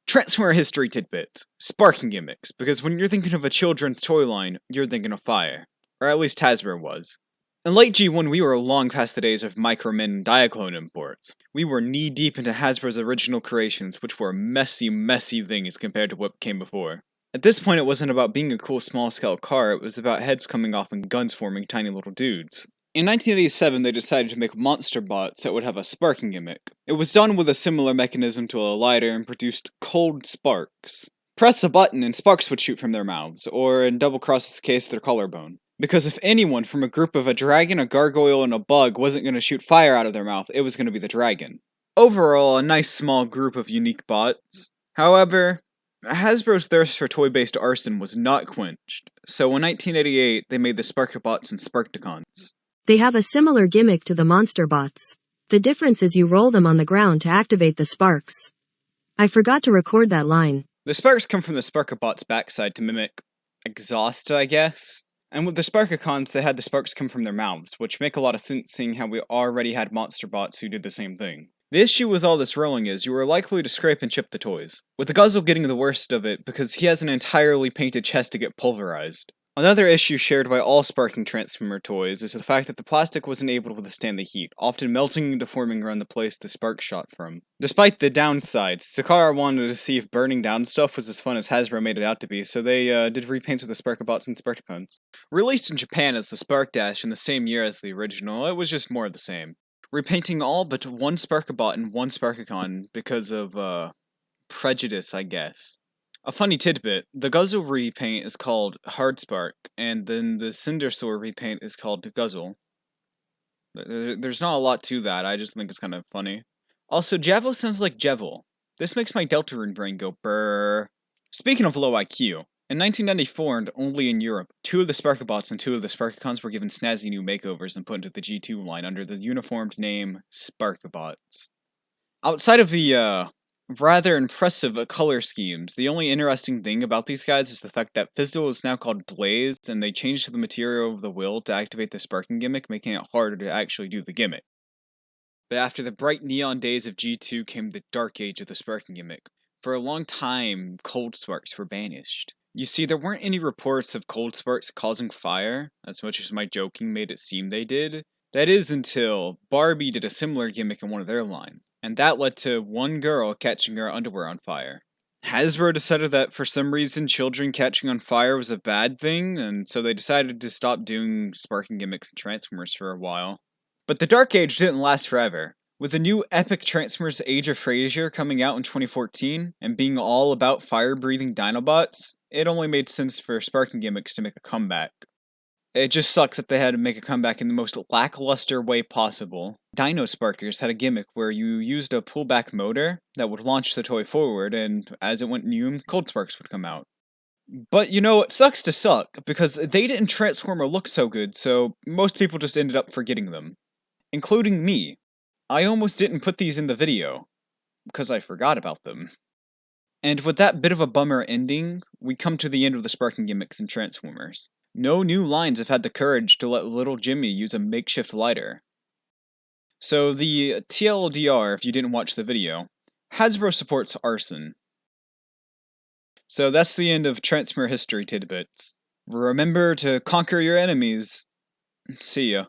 Transformer history tidbits. Sparking gimmicks, because when you're thinking of a children's toy line, you're thinking of fire. Or at least Hasbro was. In late G1, we were long past the days of Micromin and Diaclone imports. We were knee-deep into Hasbro's original creations, which were messy, messy things compared to what came before. At this point, it wasn't about being a cool small-scale car, it was about heads coming off and guns forming tiny little dudes. In 1987, they decided to make monster bots that would have a sparking gimmick. It was done with a similar mechanism to a lighter and produced cold sparks. Press a button and sparks would shoot from their mouths, or in Double Cross's case, their collarbone. Because if anyone from a group of a dragon, a gargoyle, and a bug wasn't going to shoot fire out of their mouth, it was going to be the dragon. Overall, a nice small group of unique bots. However, Hasbro's thirst for toy-based arson was not quenched, so in 1988, they made the Sparkabots and Sparkticons. They have a similar gimmick to the monster bots. The difference is you roll them on the ground to activate the sparks. I forgot to record that line. The sparks come from the Sparkabot's backside to mimic exhaust, I guess. And with the Sparkicons, they had the sparks come from their mouths, which make a lot of sense seeing how we already had monster bots who did the same thing. The issue with all this rolling is you are likely to scrape and chip the toys, with the Guzzle getting the worst of it because he has an entirely painted chest to get pulverized. Another issue shared by all sparking Transformer toys is the fact that the plastic wasn't able to withstand the heat, often melting and deforming around the place the spark shot from. Despite the downsides, Takara wanted to see if burning down stuff was as fun as Hasbro made it out to be, so they did repaints of the Sparkabots and Sparkticons. Released in Japan as the Spark Dash in the same year as the original, it was just more of the same. Repainting all but one Sparkabot and one Sparkicon because of, prejudice, I guess. A funny tidbit, the Guzzle repaint is called Hard Spark, and then the Cindersaur repaint is called Guzzle. There's not a lot to that, I just think it's kind of funny. Also, Javel sounds like Jevil. This makes my Deltarune brain go brrrr. Speaking of low IQ, in 1994 and only in Europe, 2 of the Sparkabots and 2 of the Sparkicons were given snazzy new makeovers and put into the G2 line under the uniformed name Sparkabots. Outside of the, rather impressive color schemes, the only interesting thing about these guys is the fact that Fizzle is now called Blaze, and they changed the material of the will to activate the sparking gimmick, making it harder to actually do the gimmick. But after the bright neon days of G2 came the dark age of the sparking gimmick. For a long time, cold sparks were banished. You see, there weren't any reports of cold sparks causing fire, as much as my joking made it seem they did. That is until Barbie did a similar gimmick in one of their lines, and that led to one girl catching her underwear on fire. Hasbro decided that for some reason children catching on fire was a bad thing, and so they decided to stop doing sparking gimmicks and Transformers for a while. But the Dark Age didn't last forever. With the new epic Transformers Age of Frasier coming out in 2014, and being all about fire-breathing Dinobots, it only made sense for sparking gimmicks to make a comeback. It just sucks that they had to make a comeback in the most lackluster way possible. Dino Sparkers had a gimmick where you used a pullback motor that would launch the toy forward, and as it went new, cold sparks would come out. But you know, it sucks to suck, because they didn't transform or look so good, so most people just ended up forgetting them. Including me. I almost didn't put these in the video, because I forgot about them. And with that bit of a bummer ending, we come to the end of the sparking gimmicks in Transformers. No new lines have had the courage to let little Jimmy use a makeshift lighter. So the TLDR, if you didn't watch the video, Hasbro supports arson. So that's the end of Transformer history tidbits. Remember to conquer your enemies. See ya.